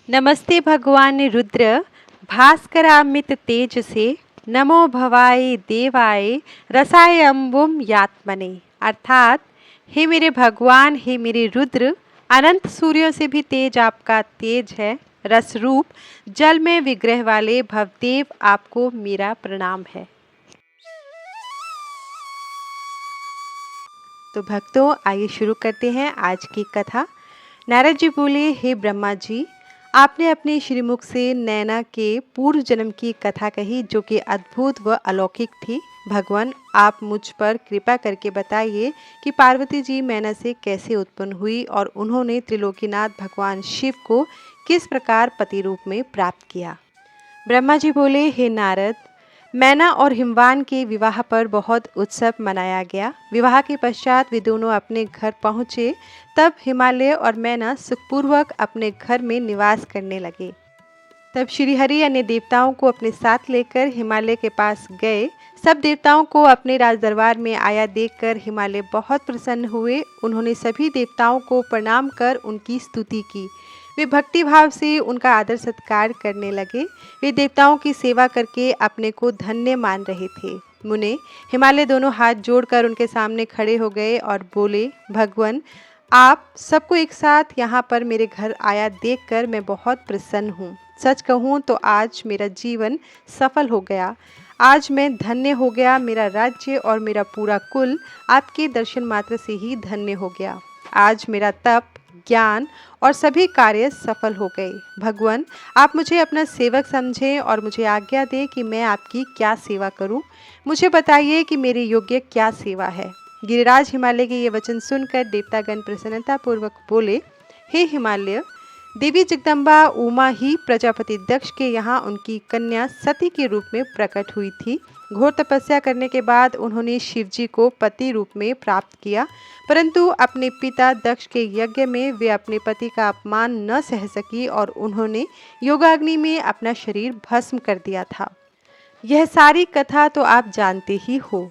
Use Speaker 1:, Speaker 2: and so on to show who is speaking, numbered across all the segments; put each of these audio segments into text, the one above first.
Speaker 1: नमस्ते भगवान रुद्र, भास्करामित तेज से, नमो भवाय देवाय रसाय अम्बुम यात्मने। अर्थात हे मेरे भगवान, हे मेरे रुद्र, अनंत सूर्यों से भी तेज आपका तेज है। रस रूप जल में विग्रह वाले भवदेव, आपको मेरा प्रणाम है। तो भक्तों, आइए शुरू करते हैं आज की कथा। नारद जी बोले, हे ब्रह्मा जी, आपने अपने श्रीमुख से नैना के पूर्व जन्म की कथा कही, जो कि अद्भुत व अलौकिक थी। भगवान, आप मुझ पर कृपा करके बताइए कि पार्वती जी मैना से कैसे उत्पन्न हुई और उन्होंने त्रिलोकीनाथ भगवान शिव को किस प्रकार पति रूप में प्राप्त किया। ब्रह्मा जी बोले, हे नारद, मैना और हिमवान के विवाह पर बहुत उत्सव मनाया गया। विवाह के पश्चात वे दोनों अपने घर पहुँचे। तब हिमालय और मैना सुखपूर्वक अपने घर में निवास करने लगे। तब श्रीहरि अन्य देवताओं को अपने साथ लेकर हिमालय के पास गए। सब देवताओं को अपने राज दरबार में आया देखकर हिमालय बहुत प्रसन्न हुए। उन्होंने सभी देवताओं को प्रणाम कर उनकी स्तुति की। वे भक्ति भाव से उनका आदर सत्कार करने लगे। वे देवताओं की सेवा करके अपने को धन्य मान रहे थे। मुने हिमालय दोनों हाथ जोड़कर उनके सामने खड़े हो गए और बोले, भगवान, आप सबको एक साथ यहाँ पर मेरे घर आया देखकर मैं बहुत प्रसन्न हूँ। सच कहूँ तो आज मेरा जीवन सफल हो गया। आज मैं धन्य हो गया। मेरा राज्य और मेरा पूरा कुल आपके दर्शन मात्र से ही धन्य हो गया। आज मेरा तप, ज्ञान और सभी कार्य सफल हो गए। भगवान, आप मुझे अपना सेवक समझें और मुझे आज्ञा दें कि मैं आपकी क्या सेवा करूं। मुझे बताइए कि मेरे योग्य क्या सेवा है। गिरिराज हिमालय के ये वचन सुनकर देवतागण प्रसन्नतापूर्वक बोले, हे हिमालय, देवी जगदम्बा उमा ही प्रजापति दक्ष के यहाँ उनकी कन्या सती के रूप में प्रकट हुई थी। घोर तपस्या करने के बाद उन्होंने शिवजी को पति रूप में प्राप्त किया, परंतु अपने पिता दक्ष के यज्ञ में वे अपने पति का अपमान न सह सकी और उन्होंने योगाग्नि में अपना शरीर भस्म कर दिया था। यह सारी कथा तो आप जानते ही हो।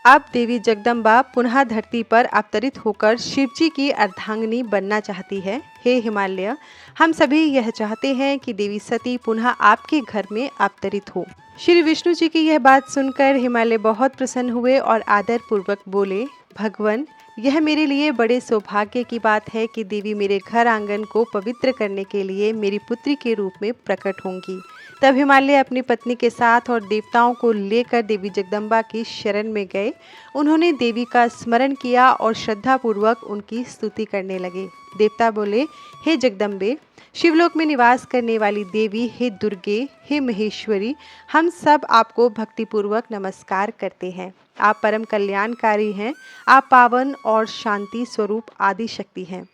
Speaker 1: अब देवी जगदम्बा पुनः धरती पर अवतरित होकर शिवजी की अर्धांगिनी बनना चाहती है। हे हिमालय, हम सभी यह चाहते हैं कि देवी सती पुनः आपके घर में अवतरित हो। श्री विष्णु जी की यह बात सुनकर हिमालय बहुत प्रसन्न हुए और आदर पूर्वक बोले, भगवान, यह मेरे लिए बड़े सौभाग्य की बात है कि देवी मेरे घर आंगन को पवित्र करने के लिए मेरी पुत्री के रूप में प्रकट होंगी। तब हिमालय अपनी पत्नी के साथ और देवताओं को लेकर देवी जगदम्बा की शरण में गए। उन्होंने देवी का स्मरण किया और श्रद्धापूर्वक उनकी स्तुति करने लगे। देवता बोले, हे जगदम्बे, शिवलोक में निवास करने वाली देवी, हे दुर्गे, हे महेश्वरी, हम सब आपको भक्तिपूर्वक नमस्कार करते हैं। आप परम कल्याणकारी हैं। आप पावन और शांति स्वरूप आदि शक्ति हैं।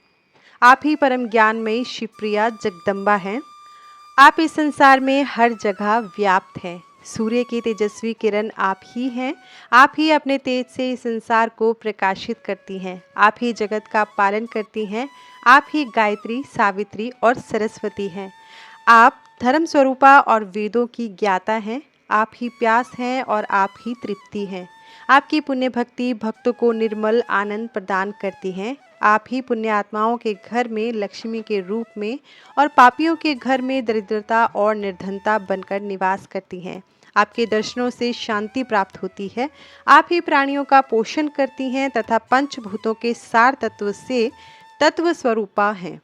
Speaker 1: आप ही परम ज्ञानमयी शिवप्रिया जगदम्बा हैं। आप इस संसार में हर जगह व्याप्त हैं। सूर्य की तेजस्वी किरण आप ही हैं। आप ही अपने तेज से इस संसार को प्रकाशित करती हैं। आप ही जगत का पालन करती हैं। आप ही गायत्री, सावित्री और सरस्वती हैं। आप धर्म स्वरूपा और वेदों की ज्ञाता हैं। आप ही प्यास हैं और आप ही तृप्ति हैं। आपकी पुण्य भक्ति भक्तों को निर्मल आनंद प्रदान करती हैं। आप ही पुण्य आत्माओं के घर में लक्ष्मी के रूप में और पापियों के घर में दरिद्रता और निर्धनता बनकर निवास करती हैं। आपके दर्शनों से शांति प्राप्त होती है। आप ही प्राणियों का पोषण करती हैं तथा पंचभूतों के सार तत्व से तत्व स्वरूपा हैं।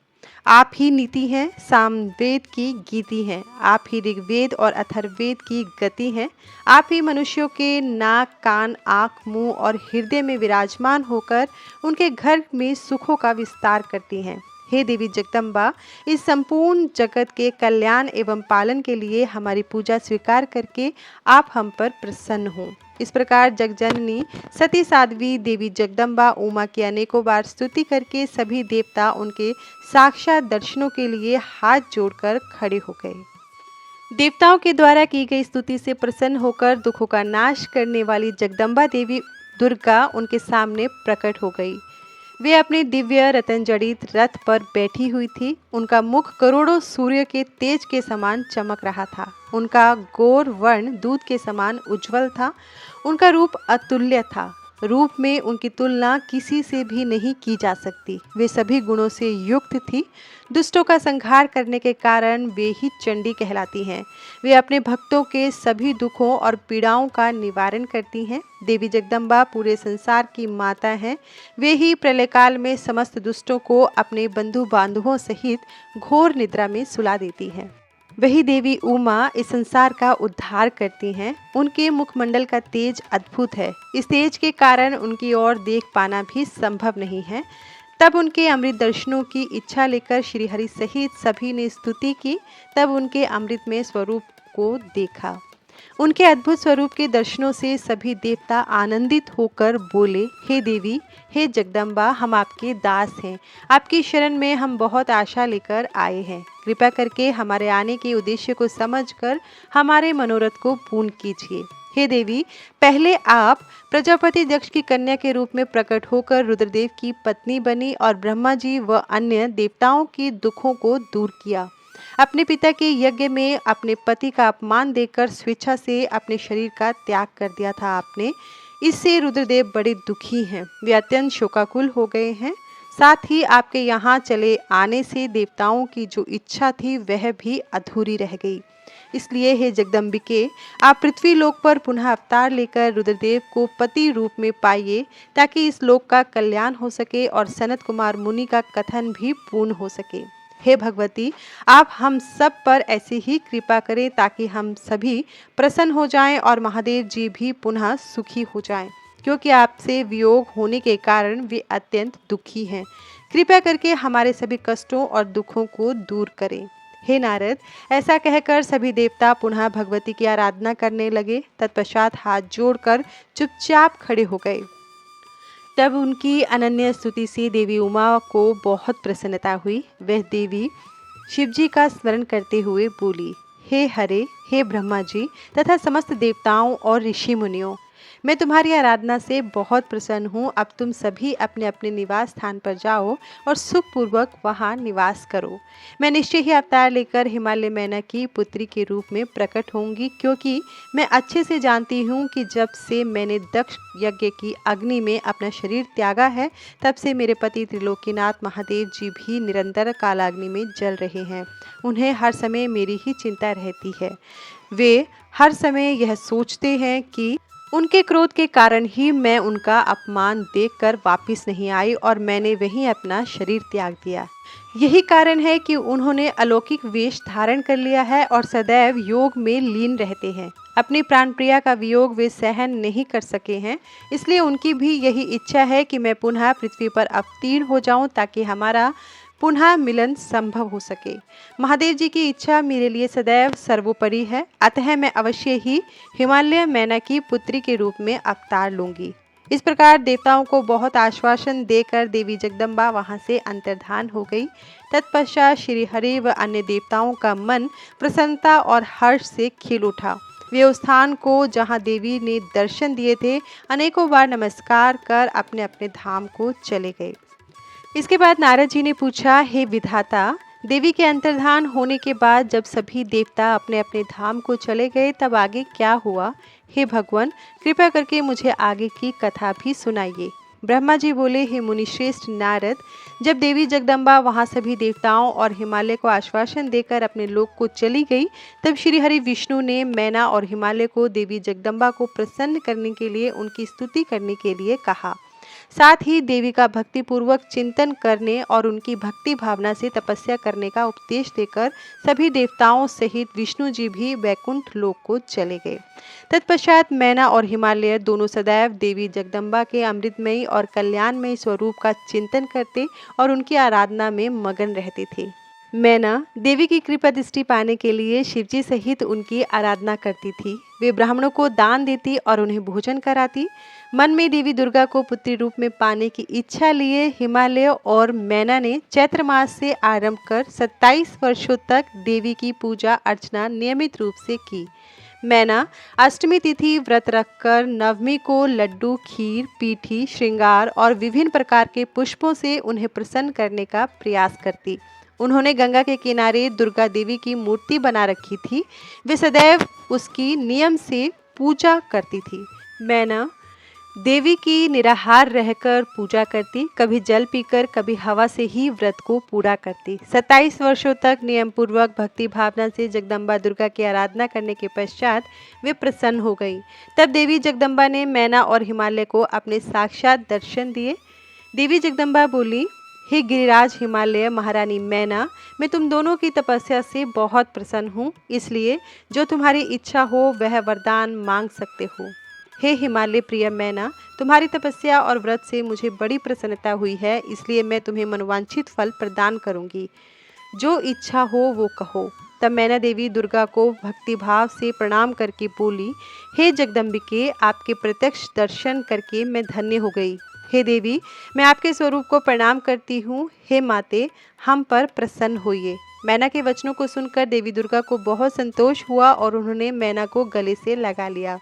Speaker 1: आप ही नीति हैं, सामवेद की गीति हैं। आप ही ऋग्वेद और अथर्ववेद की गति हैं। आप ही मनुष्यों के नाक, कान, आँख, मुंह और हृदय में विराजमान होकर उनके घर में सुखों का विस्तार करती हैं। हे देवी जगदम्बा, इस संपूर्ण जगत के कल्याण एवं पालन के लिए हमारी पूजा स्वीकार करके आप हम पर प्रसन्न हों। इस प्रकार जगजननी सती साध्वी देवी जगदम्बा उमा की अनेकों बार स्तुति करके सभी देवता उनके साक्षात दर्शनों के लिए हाथ जोड़कर खड़े हो गए। देवताओं के द्वारा की गई स्तुति से प्रसन्न होकर दुखों का नाश करने वाली जगदम्बा देवी दुर्गा उनके सामने प्रकट हो गई। वे अपने दिव्य रतन जड़ित रथ पर बैठी हुई थी। उनका मुख करोड़ों सूर्य के तेज के समान चमक रहा था। उनका गौर वर्ण दूध के समान उज्जवल था। उनका रूप अतुल्य था। रूप में उनकी तुलना किसी से भी नहीं की जा सकती। वे सभी गुणों से युक्त थी। दुष्टों का संहार करने के कारण वे ही चंडी कहलाती हैं। वे अपने भक्तों के सभी दुखों और पीड़ाओं का निवारण करती हैं। देवी जगदम्बा पूरे संसार की माता हैं। वे ही प्रलय काल में समस्त दुष्टों को अपने बंधु बांधवों सहित घोर निद्रा में सुला देती हैं। वही देवी उमा इस संसार का उद्धार करती हैं। उनके मुखमंडल का तेज अद्भुत है। इस तेज के कारण उनकी ओर देख पाना भी संभव नहीं है। तब उनके अमृत दर्शनों की इच्छा लेकर श्री हरि सहित सभी ने स्तुति की। तब उनके अमृतमय स्वरूप को देखा। उनके अद्भुत स्वरूप के दर्शनों से सभी देवता आनंदित होकर बोले, हे देवी, हे जगदम्बा, हम आपके दास हैं। आपकी शरण में हम बहुत आशा लेकर आए हैं। कृपा करके हमारे आने के उद्देश्य को समझकर हमारे मनोरथ को पूर्ण कीजिए। हे देवी, पहले आप प्रजापति दक्ष की कन्या के रूप में प्रकट होकर रुद्रदेव की पत्नी बनी और ब्रह्मा जी व अन्य देवताओं के दुखों को दूर किया। अपने पिता के यज्ञ में अपने पति का अपमान देकर स्वेच्छा से अपने शरीर का त्याग कर दिया था आपने। इससे रुद्रदेव बड़े दुखी हैं। वे अत्यंत शोकाकुल हो गए हैं। साथ ही आपके यहाँ चले आने से देवताओं की जो इच्छा थी वह भी अधूरी रह गई। इसलिए हे जगदम्बिके, आप पृथ्वी लोक पर पुनः अवतार लेकर रुद्रदेव को पति रूप में पाइए, ताकि इस लोक का कल्याण हो सके और सनत कुमार मुनि का कथन भी पूर्ण हो सके। हे भगवती, आप हम सब पर ऐसी ही कृपा करें ताकि हम सभी प्रसन्न हो जाएं और महादेव जी भी पुनः सुखी हो जाएं, क्योंकि आपसे वियोग होने के कारण वे अत्यंत दुखी हैं। कृपया करके हमारे सभी कष्टों और दुखों को दूर करें। हे नारद, ऐसा कहकर सभी देवता पुनः भगवती की आराधना करने लगे। तत्पश्चात हाथ जोड़कर चुपचाप खड़े हो गए। तब उनकी अनन्य स्तुति से देवी उमा को बहुत प्रसन्नता हुई। वह देवी शिवजी का स्मरण करते हुए बोली, हे हरे, हे ब्रह्मा जी तथा समस्त देवताओं और ऋषि मुनियों, मैं तुम्हारी आराधना से बहुत प्रसन्न हूँ। अब तुम सभी अपने अपने निवास स्थान पर जाओ और सुखपूर्वक वहाँ निवास करो। मैं निश्चय ही अवतार लेकर हिमालय मैना की पुत्री के रूप में प्रकट होंगी, क्योंकि मैं अच्छे से जानती हूँ कि जब से मैंने दक्ष यज्ञ की अग्नि में अपना शरीर त्यागा है, तब से मेरे पति त्रिलोकीनाथ महादेव जी भी निरंतर कालाग्नि में जल रहे हैं। उन्हें हर समय मेरी ही चिंता रहती है। वे हर समय यह सोचते हैं कि उनके क्रोध के कारण ही मैं उनका अपमान देखकर वापस नहीं आई और मैंने वहीं अपना शरीर त्याग दिया। यही कारण है कि उन्होंने अलौकिक वेश धारण कर लिया है और सदैव योग में लीन रहते हैं। अपनी प्राणप्रिया का वियोग वे सहन नहीं कर सके हैं, इसलिए उनकी भी यही इच्छा है कि मैं पुनः पृथ्वी पर अवतीर्ण हो जाऊं, ताकि हमारा पुनः मिलन संभव हो सके। महादेव जी की इच्छा मेरे लिए सदैव सर्वोपरि है, अतः मैं अवश्य ही हिमालय मैना की पुत्री के रूप में अवतार लूंगी। इस प्रकार देवताओं को बहुत आश्वासन देकर देवी जगदम्बा वहां से अंतर्धान हो गई। तत्पश्चात श्री हरि व अन्य देवताओं का मन प्रसन्नता और हर्ष से खिल उठा। वे उस स्थान को जहाँ देवी ने दर्शन दिए थे अनेकों बार नमस्कार कर अपने अपने धाम को चले गए। इसके बाद नारद जी ने पूछा, हे विधाता, देवी के अंतर्धान होने के बाद जब सभी देवता अपने अपने धाम को चले गए तब आगे क्या हुआ? हे भगवान, कृपया करके मुझे आगे की कथा भी सुनाइए। ब्रह्मा जी बोले, हे मुनिश्रेष्ठ नारद, जब देवी जगदम्बा वहाँ सभी देवताओं और हिमालय को आश्वासन देकर अपने लोक को चली गई, तब श्री हरि विष्णु ने मैना और हिमालय को देवी जगदम्बा को प्रसन्न करने के लिए उनकी स्तुति करने के लिए कहा। साथ ही देवी का भक्ति पूर्वक चिंतन करने और उनकी भक्ति भावना से तपस्या करने का उपदेश देकर सभी देवताओं सहित विष्णु जी भी वैकुंठ लोक को चले गए। तत्पश्चात मैना और हिमालय दोनों सदैव देवी जगदम्बा के अमृतमयी और कल्याणमयी स्वरूप का चिंतन करते और उनकी आराधना में मगन रहते थे। मैना देवी की कृपा दृष्टि पाने के लिए शिवजी सहित उनकी आराधना करती थी। वे ब्राह्मणों को दान देती और उन्हें भोजन कराती। मन में देवी दुर्गा को पुत्री रूप में पाने की इच्छा लिए हिमालय और मैना ने चैत्र मास से आरंभ कर 27 वर्षों तक देवी की पूजा अर्चना नियमित रूप से की। मैना अष्टमी तिथि व्रत रखकर नवमी को लड्डू, खीर, पीठी, श्रृंगार और विभिन्न प्रकार के पुष्पों से उन्हें प्रसन्न करने का प्रयास करती। उन्होंने गंगा के किनारे दुर्गा देवी की मूर्ति बना रखी थी। वे सदैव उसकी नियम से पूजा करती थी। मैना देवी की निराहार रहकर पूजा करती, कभी जल पीकर कभी हवा से ही व्रत को पूरा करती। 27 वर्षों तक नियम पूर्वक भक्ति भावना से जगदम्बा दुर्गा की आराधना करने के पश्चात वे प्रसन्न हो गई। तब देवी जगदम्बा ने मैना और हिमालय को अपने साक्षात दर्शन दिए। देवी जगदम्बा बोली, हे गिरिराज हिमालय महारानी मैना, मैं तुम दोनों की तपस्या से बहुत प्रसन्न हूँ, इसलिए जो तुम्हारी इच्छा हो वह वरदान मांग सकते हो। हे हिमालय प्रिय मैना, तुम्हारी तपस्या और व्रत से मुझे बड़ी प्रसन्नता हुई है, इसलिए मैं तुम्हें मनोवांछित फल प्रदान करूंगी। जो इच्छा हो वो कहो। तब मैना देवी दुर्गा को भक्तिभाव से प्रणाम करके बोली, हे जगदम्बिके, आपके प्रत्यक्ष दर्शन करके मैं धन्य हो गई। हे देवी, मैं आपके स्वरूप को प्रणाम करती हूँ। हे माते, हम पर प्रसन्न होइए। मैना के वचनों को सुनकर देवी दुर्गा को बहुत संतोष हुआ और उन्होंने मैना को गले से लगा लिया।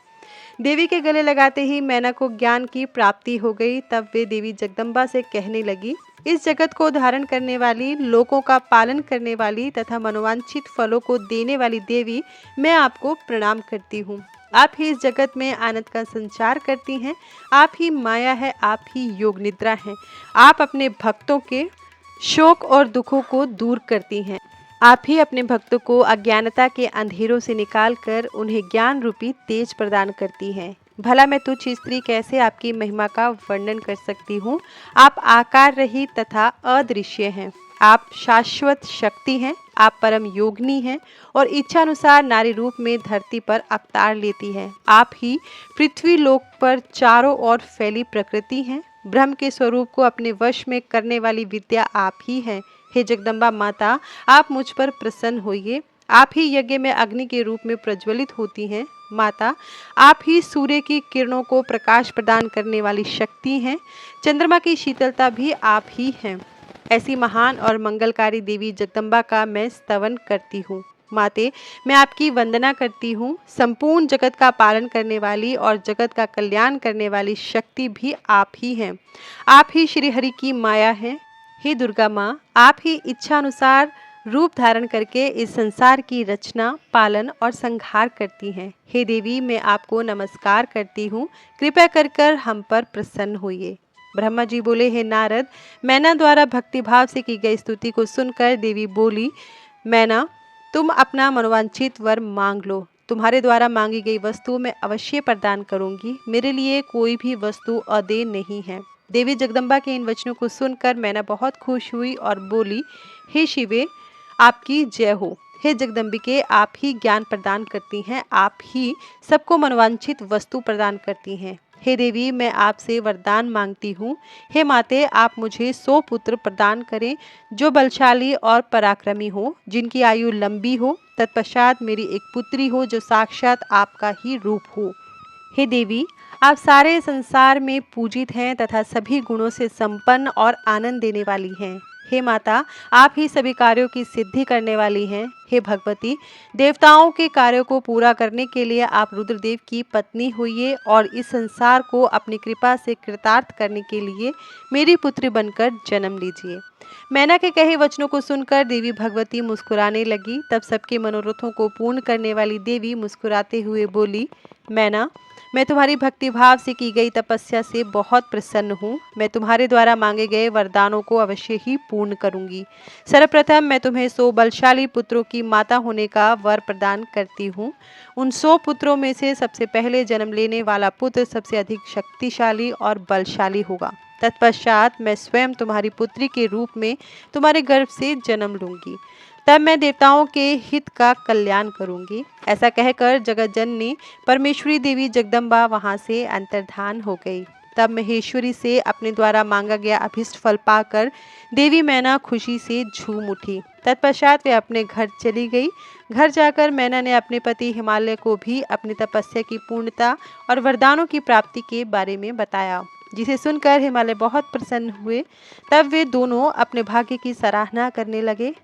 Speaker 1: देवी के गले लगाते ही मैना को ज्ञान की प्राप्ति हो गई। तब वे देवी जगदम्बा से कहने लगी, इस जगत को धारण करने वाली, लोगों का पालन करने वाली तथा मनोवांछित फलों को देने वाली देवी, मैं आपको प्रणाम करती हूँ। आप ही इस जगत में आनंद का संचार करती हैं। आप ही माया है, आप ही योग निद्रा हैं। आप अपने भक्तों के शोक और दुखों को दूर करती हैं। आप ही अपने भक्तों को अज्ञानता के अंधेरों से निकालकर उन्हें ज्ञान रूपी तेज प्रदान करती हैं। भला मैं तुच्छ स्त्री कैसे आपकी महिमा का वर्णन कर सकती हूँ। आप आकार रहित तथा अदृश्य हैं। आप शाश्वत शक्ति हैं। आप परम योगिनी हैं और इच्छानुसार नारी रूप में धरती पर अवतार लेती हैं। आप ही पृथ्वी लोक पर चारों ओर फैली प्रकृति हैं। ब्रह्म के स्वरूप को अपने वश में करने वाली विद्या आप ही हैं। हे जगदम्बा माता, आप मुझ पर प्रसन्न होइए। आप ही यज्ञ में अग्नि के रूप में प्रज्वलित होती हैं। माता, आप ही सूर्य की किरणों को प्रकाश प्रदान करने वाली शक्ति हैं। चंद्रमा की शीतलता भी आप ही हैं। ऐसी महान और मंगलकारी देवी जगदम्बा का मैं स्तवन करती हूँ। माते, मैं आपकी वंदना करती हूँ। संपूर्ण जगत का पालन करने वाली और जगत का कल्याण करने वाली शक्ति भी आप ही हैं। आप ही श्री हरि की माया हैं। हे दुर्गा माँ, आप ही इच्छा अनुसार रूप धारण करके इस संसार की रचना, पालन और संहार करती हैं। हे देवी, मैं आपको नमस्कार करती हूँ। कृपया कर हम पर प्रसन्न होइए। ब्रह्मा जी बोले, हे नारद, मैना द्वारा भक्तिभाव से की गई स्तुति को सुनकर देवी बोली, मैना, तुम अपना मनोवांछित वर मांग लो। तुम्हारे द्वारा मांगी गई वस्तु मैं अवश्य प्रदान करूंगी। मेरे लिए कोई भी वस्तु अदेय नहीं है। देवी जगदम्बा के इन वचनों को सुनकर मैना बहुत खुश हुई और बोली, हे शिवे, आपकी जय हो। हे जगदम्बिके, आप ही ज्ञान प्रदान करती हैं। आप ही सबको मनोवांछित वस्तु प्रदान करती हैं। हे देवी, मैं आपसे वरदान मांगती हूँ। हे माते, आप मुझे 100 पुत्र प्रदान करें जो बलशाली और पराक्रमी हो, जिनकी आयु लंबी हो। तत्पश्चात मेरी एक पुत्री हो जो साक्षात आपका ही रूप हो। हे देवी, आप सारे संसार में पूजित हैं तथा सभी गुणों से संपन्न और आनंद देने वाली हैं। हे माता, आप ही सभी कार्यों की सिद्धि करने वाली हैं। हे भगवती, देवताओं के कार्यों को पूरा करने के लिए आप रुद्रदेव की पत्नी हुई और इस संसार को अपनी कृपा से कृतार्थ करने के लिए मेरी पुत्री बनकर जन्म लीजिए। मैना के कहे वचनों को सुनकर देवी भगवती मुस्कुराने लगी। तब सबके मनोरथों को पूर्ण करने वाली देवी मुस्कुराते हुए बोली, मैना, मैं तुम्हारी भक्तिभाव से की गई तपस्या से बहुत प्रसन्न हूँ। मैं तुम्हारे द्वारा मांगे गए वरदानों को अवश्य ही पूर्ण करूँगी। सर्वप्रथम मैं तुम्हें 100 बलशाली पुत्रों की माता होने का वर प्रदान करती हूँ। उन 100 पुत्रों में से सबसे पहले जन्म लेने वाला पुत्र सबसे अधिक शक्तिशाली और बलशाली होगा। तत्पश्चात मैं स्वयं तुम्हारी पुत्री के रूप में तुम्हारे गर्भ से जन्म लूंगी। तब मैं देवताओं के हित का कल्याण करूंगी। ऐसा कहकर जगत जननी परमेश्वरी देवी जगदम्बा वहां से अंतर्धान हो गई। तब महेश्वरी से अपने द्वारा मांगा गया अभिष्ट फल पाकर देवी मैना खुशी से झूम उठी। तत्पश्चात वे अपने घर चली गई। घर जाकर मैना ने अपने पति हिमालय को भी अपनी तपस्या की पूर्णता और वरदानों की प्राप्ति के बारे में बताया, जिसे सुनकर हिमालय बहुत प्रसन्न हुए। तब वे दोनों अपने भाग्य की सराहना करने लगे।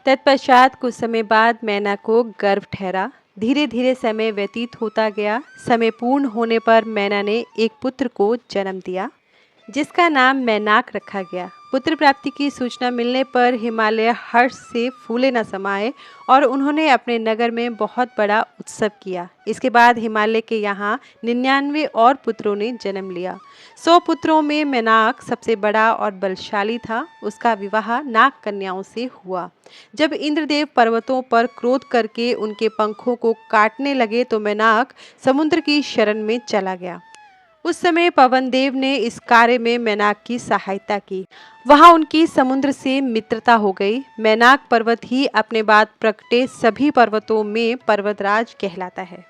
Speaker 1: तत्पश्चात कुछ समय बाद मैना को गर्भ ठहरा। धीरे धीरे समय व्यतीत होता गया। समय पूर्ण होने पर मैना ने एक पुत्र को जन्म दिया, जिसका नाम मैनाक रखा गया। पुत्र प्राप्ति की सूचना मिलने पर हिमालय हर्ष से फूले न समाये और उन्होंने अपने नगर में बहुत बड़ा उत्सव किया। इसके बाद हिमालय के यहाँ 99 और पुत्रों ने जन्म लिया। 100 पुत्रों में मेनाक सबसे बड़ा और बलशाली था। उसका विवाह नाग कन्याओं से हुआ। जब इंद्रदेव पर्वतों पर क्रोध करके उनके पंखों को काटने लगे तो मेनाक समुद्र की शरण में चला गया। उस समय पवन देव ने इस कार्य में मेनाक की सहायता की। वहां उनकी समुद्र से मित्रता हो गई। मेनाक पर्वत ही अपने बाद प्रकटे सभी पर्वतों में पर्वतराज कहलाता है।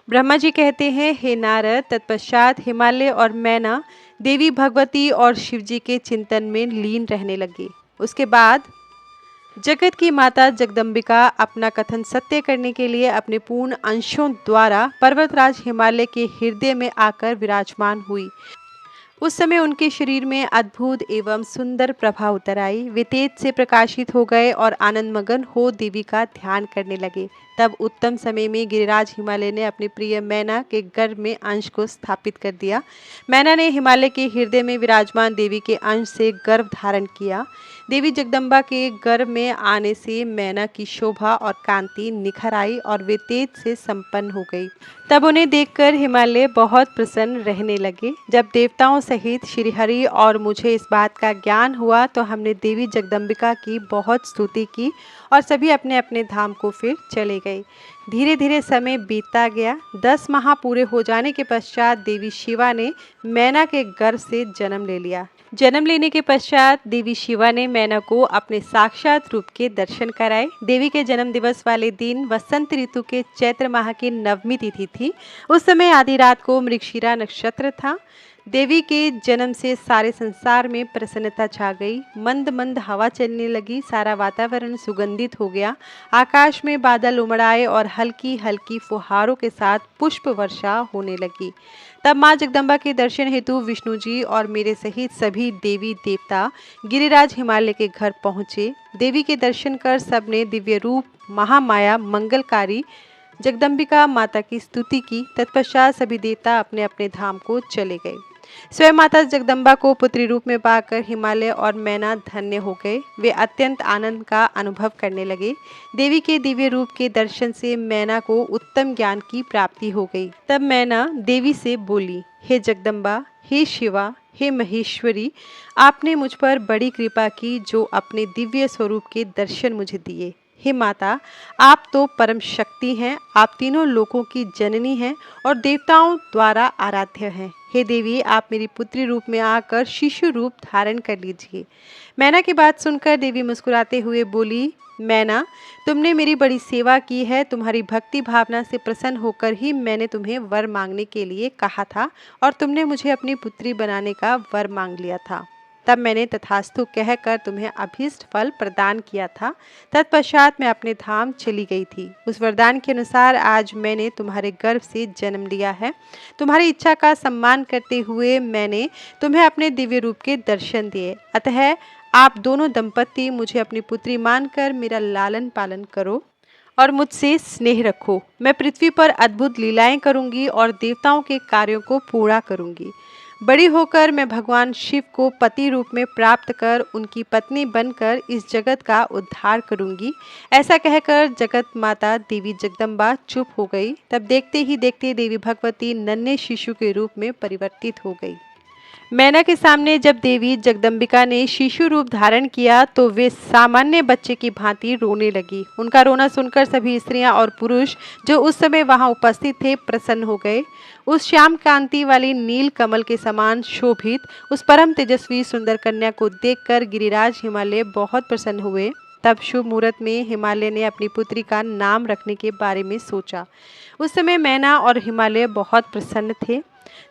Speaker 1: ब्रह्मा जी कहते हैं, हे नारद, तत्पश्चात हिमालय और मैना देवी भगवती और शिवजी के चिंतन में लीन रहने लगी। उसके बाद जगत की माता जगदम्बिका अपना कथन सत्य करने के लिए अपने पूर्ण अंशों द्वारा पर्वतराज हिमालय के हृदय में आकर विराजमान हुई। उस समय उनके शरीर में अद्भुत एवं सुंदर प्रभा उतर आई। वे तेज से प्रकाशित हो गए और आनंदमगन हो देवी का ध्यान करने लगे। तब उत्तम समय में गिरिराज हिमालय ने अपने प्रिय मैना के गर्भ में अंश को स्थापित कर दिया। मैना ने हिमालय के हृदय में विराजमान देवी के अंश से गर्भ धारण किया। देवी जगदम्बा के गर्भ में आने से मैना की शोभा और कांति निखर आई और वे तेज से संपन्न हो गई। तब उन्हें देखकर हिमालय बहुत प्रसन्न रहने लगे। जब देवताओं सहित श्रीहरि और मुझे इस बात का ज्ञान हुआ तो हमने देवी जगदम्बिका की बहुत स्तुति की और सभी अपने अपने धाम को फिर चले गए। धीरे धीरे समय बीतता गया। 10 माह पूरे हो जाने के पश्चात देवी शिवा ने मैना के गर्भ से जन्म ले लिया। जन्म लेने के पश्चात देवी शिवा ने मैना को अपने साक्षात रूप के दर्शन कराए। देवी के जन्म दिवस वाले दिन वसंत ऋतु के चैत्र माह की नवमी तिथि थी। उस समय आधी रात को मृगशिरा नक्षत्र था। देवी के जन्म से सारे संसार में प्रसन्नता छा गई। मंद मंद हवा चलने लगी। सारा वातावरण सुगंधित हो गया। आकाश में बादल उमड़ और हल्की हल्की फुहारों के साथ पुष्प वर्षा होने लगी। तब माँ जगदम्बा के दर्शन हेतु विष्णु जी और मेरे सहित सभी देवी देवता गिरिराज हिमालय के घर पहुँचे। देवी के दर्शन कर सबने दिव्य रूप महामाया मंगलकारी जगदम्बिका माता की स्तुति की। तत्पश्चात सभी देवता अपने अपने धाम को चले गए। स्वयं माता जगदम्बा को पुत्री रूप में पाकर हिमालय और मैना धन्य हो गए। वे अत्यंत आनंद का अनुभव करने लगे। देवी के दिव्य रूप के दर्शन से मैना को उत्तम ज्ञान की प्राप्ति हो गई। तब मैना देवी से बोली, हे जगदम्बा, हे शिवा, हे महेश्वरी, आपने मुझ पर बड़ी कृपा की जो अपने दिव्य स्वरूप के दर्शन मुझे दिए। हे माता, आप तो परम शक्ति हैं। आप तीनों लोकों की जननी हैं और देवताओं द्वारा आराध्य हैं। हे देवी, आप मेरी पुत्री रूप में आकर शिशु रूप धारण कर लीजिए। मैना की बात सुनकर देवी मुस्कुराते हुए बोली, मैना, तुमने मेरी बड़ी सेवा की है। तुम्हारी भक्ति भावना से प्रसन्न होकर ही मैंने तुम्हें वर मांगने के लिए कहा था और तुमने मुझे अपनी पुत्री बनाने का वर मांग लिया था। तब मैंने तथास्तु कहकर तुम्हें अभीष्ट फल प्रदान किया था। तत्पश्चात मैं अपने धाम चली गई थी। उस वरदान के अनुसार आज मैंने तुम्हारे गर्भ से जन्म लिया है। तुम्हारी इच्छा का सम्मान करते हुए मैंने तुम्हें अपने दिव्य रूप के दर्शन दिए। अतः आप दोनों दंपति मुझे अपनी पुत्री मानकर मेरा लालन पालन करो और मुझसे स्नेह रखो। मैं पृथ्वी पर अद्भुत लीलाएं करूंगी और देवताओं के कार्यों को पूरा करूंगी। बड़ी होकर मैं भगवान शिव को पति रूप में प्राप्त कर उनकी पत्नी बनकर इस जगत का उद्धार करूंगी। ऐसा कहकर जगत माता देवी जगदम्बा चुप हो गई। तब देखते ही देखते देवी भगवती नन्हे शिशु के रूप में परिवर्तित हो गई। मैना के सामने जब देवी जगदम्बिका ने शिशु रूप धारण किया तो वे सामान्य बच्चे की भांति रोने लगी। उनका रोना सुनकर सभी स्त्रियां और पुरुष जो उस समय वहां उपस्थित थे प्रसन्न हो गए। उस श्याम कांति वाली नील कमल के समान शोभित उस परम तेजस्वी सुंदर कन्या को देखकर गिरिराज हिमालय बहुत प्रसन्न हुए। तब शुभ मुहूर्त में हिमालय ने अपनी पुत्री का नाम रखने के बारे में सोचा। उस समय मैना और हिमालय बहुत प्रसन्न थे।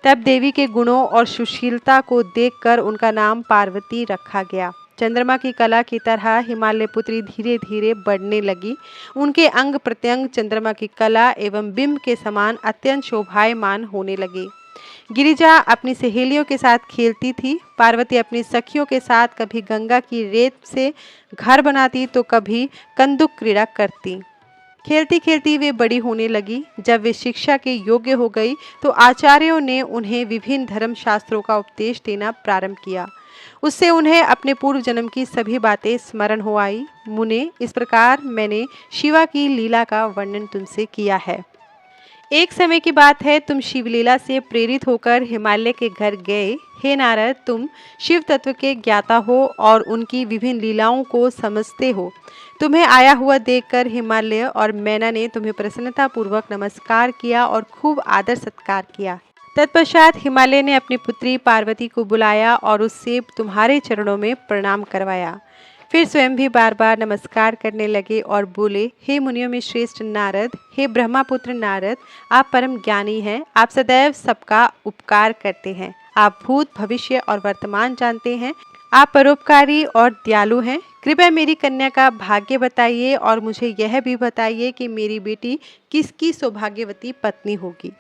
Speaker 1: तब देवी के गुणों और सुशीलता को देखकर उनका नाम पार्वती रखा गया। चंद्रमा की कला की तरह हिमालय पुत्री धीरे धीरे बढ़ने लगी। उनके अंग प्रत्यंग चंद्रमा की कला एवं बिंब के समान अत्यंत शोभायमान होने लगे। गिरिजा अपनी सहेलियों के साथ खेलती थी। पार्वती अपनी सखियों के साथ कभी गंगा की रेत से घर बनाती तो कभी कंदुक क्रीड़ा करती। खेलती खेलती वे बड़ी होने लगी। जब वे शिक्षा के योग्य हो गई तो आचार्यों ने उन्हें विभिन्न धर्म शास्त्रों का उपदेश देना प्रारंभ किया। उससे उन्हें अपने पूर्व जन्म की सभी बातें स्मरण हो आई। मुने, इस प्रकार मैंने शिवा की लीला का वर्णन तुमसे किया है। एक समय की बात है, तुम शिवलीला से प्रेरित होकर हिमालय के घर गए। हे नारद, तुम शिव तत्व के ज्ञाता हो और उनकी विभिन्न लीलाओं को समझते हो। तुम्हें आया हुआ देखकर हिमालय और मैना ने तुम्हें प्रसन्नता पूर्वक नमस्कार किया और खूब आदर सत्कार किया। तत्पश्चात हिमालय ने अपनी पुत्री पार्वती को बुलाया और उससे तुम्हारे चरणों में प्रणाम करवाया। फिर स्वयं भी बार बार नमस्कार करने लगे और बोले, हे मुनियों में श्रेष्ठ नारद, हे ब्रह्मापुत्र नारद, आप परम ज्ञानी हैं। आप सदैव सबका उपकार करते हैं। आप भूत, भविष्य और वर्तमान जानते हैं। आप परोपकारी और दयालु हैं। कृपया मेरी कन्या का भाग्य बताइए और मुझे यह भी बताइए कि मेरी बेटी किसकी सौभाग्यवती पत्नी होगी।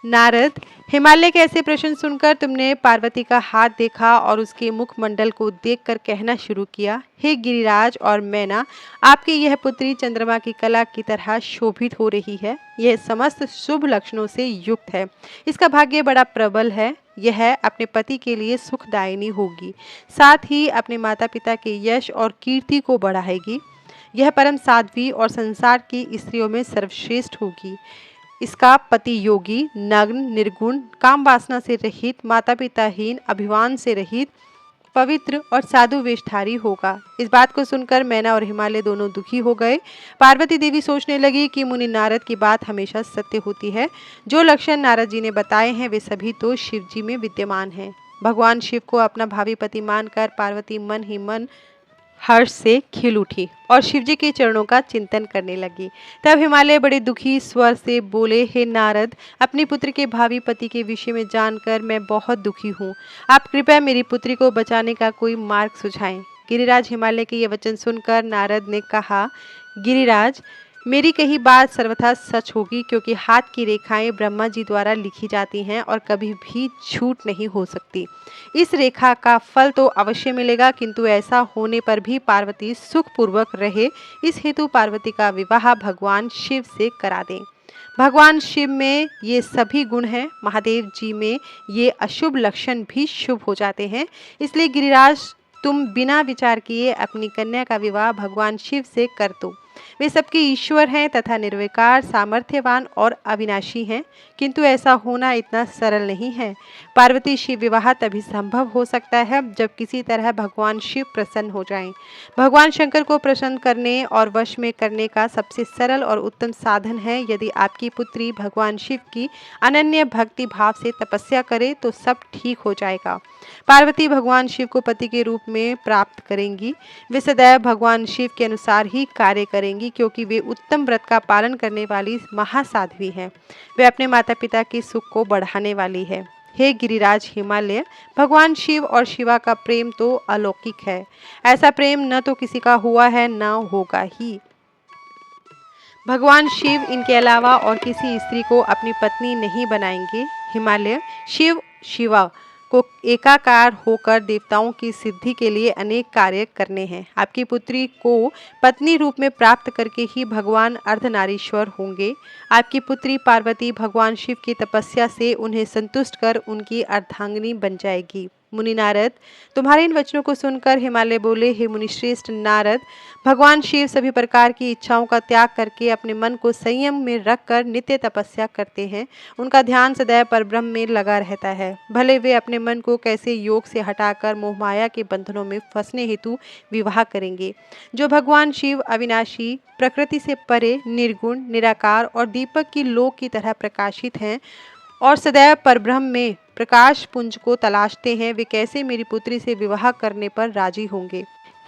Speaker 1: नारद, हिमालय के ऐसे प्रश्न सुनकर तुमने पार्वती का हाथ देखा और उसके मुखमंडल को देखकर कहना शुरू किया, हे गिरिराज और मैना, आपकी यह पुत्री चंद्रमा की कला की तरह शोभित हो रही है। यह समस्त शुभ लक्षणों से युक्त है। इसका भाग्य बड़ा प्रबल है। यह अपने पति के लिए सुखदायिनी होगी, साथ ही अपने माता पिता के यश और कीर्ति को बढ़ाएगी। यह परम साध्वी और संसार की स्त्रियों में सर्वश्रेष्ठ होगी। इसका पति योगी, नग्न, निर्गुण, काम वासना से रहित, माता पिताहीन, अभिमान से रहित, पवित्र और साधु वेशधारी होगा। इस बात को सुनकर मैना और हिमालय दोनों दुखी हो गए। पार्वती देवी सोचने लगी कि मुनि नारद की बात हमेशा सत्य होती है। जो लक्षण नारद जी ने बताए हैं वे सभी तो शिव जी में विद्यमान हैं। भगवान शिव को अपना भावी पति मानकर पार्वती मन ही मन हर्ष से खिल उठी और शिवजी के चरणों का चिंतन करने लगी। तब हिमालय बड़े दुखी स्वर से बोले, हे नारद, अपनी पुत्र के भावी पति के विषय में जानकर मैं बहुत दुखी हूँ। आप कृपया मेरी पुत्री को बचाने का कोई मार्ग सुझाएं। गिरिराज हिमालय के ये वचन सुनकर नारद ने कहा, गिरिराज, मेरी कही बात सर्वथा सच होगी, क्योंकि हाथ की रेखाएं ब्रह्मा जी द्वारा लिखी जाती हैं और कभी भी झूठ नहीं हो सकती। इस रेखा का फल तो अवश्य मिलेगा, किंतु ऐसा होने पर भी पार्वती सुखपूर्वक रहे, इस हेतु पार्वती का विवाह भगवान शिव से करा दें। भगवान शिव में ये सभी गुण हैं, महादेव जी में ये अशुभ लक्षण भी शुभ हो जाते हैं। इसलिए गिरिराज, तुम बिना विचार किए अपनी कन्या का विवाह भगवान शिव से कर दो। वे सबके ईश्वर हैं तथा निर्विकार, सामर्थ्यवान और अविनाशी हैं, किंतु ऐसा होना इतना सरल नहीं है। पार्वती शिव विवाह तभी संभव हो सकता है जब किसी तरह भगवान शिव प्रसन्न हो जाएं। भगवान शंकर को प्रसन्न करने और वश में करने का सबसे सरल और उत्तम साधन है, यदि आपकी पुत्री भगवान शिव की अनन्य भक्ति भाव से तपस्या करे तो सब ठीक हो जाएगा। पार्वती भगवान शिव को पति के रूप में प्राप्त करेंगी। वे सदैव भगवान शिव के अनुसार ही कार्य करेंगी, क्योंकि वे उत्तम व्रत का पालन करने वाली महासाध्वी हैं। वे अपने माता पिता के सुख को बढ़ाने वाली है। हे गिरिराज हिमालय, भगवान शिव और शिवा का प्रेम तो अलौकिक है। ऐसा प्रेम न तो किसी का हुआ है, न होगा ही। भगवान शिव इनके अलावा और किसी स्त्री को अपनी पत्नी नहीं बनाएंगे। हिमालय, शिव शिवा को एकाकार होकर देवताओं की सिद्धि के लिए अनेक कार्य करने हैं। आपकी पुत्री को पत्नी रूप में प्राप्त करके ही भगवान अर्धनारीश्वर होंगे। आपकी पुत्री पार्वती भगवान शिव की तपस्या से उन्हें संतुष्ट कर उनकी अर्धांगिनी बन जाएगी। मुनि नारद, तुम्हारे इन वचनों को सुनकर हिमालय बोले, हे मुनिश्रेष्ठ नारद, भगवान शिव सभी प्रकार की इच्छाओं का त्याग करके अपने मन को संयम में रखकर नित्य तपस्या करते हैं। उनका ध्यान सदैव परब्रह्म में लगा रहता है। भले वे अपने मन को कैसे योग से हटाकर मोहमाया के बंधनों में फंसने हेतु विवाह करेंगे। जो भगवान शिव अविनाशी, प्रकृति से परे, निर्गुण, निराकार और दीपक की लौ की तरह प्रकाशित हैं और सदैव परब्रह्म में प्रकाश पुंज को तलाशते हैं, वे कैसे मेरी पुत्री से विवाह करने पर राजी होंगे।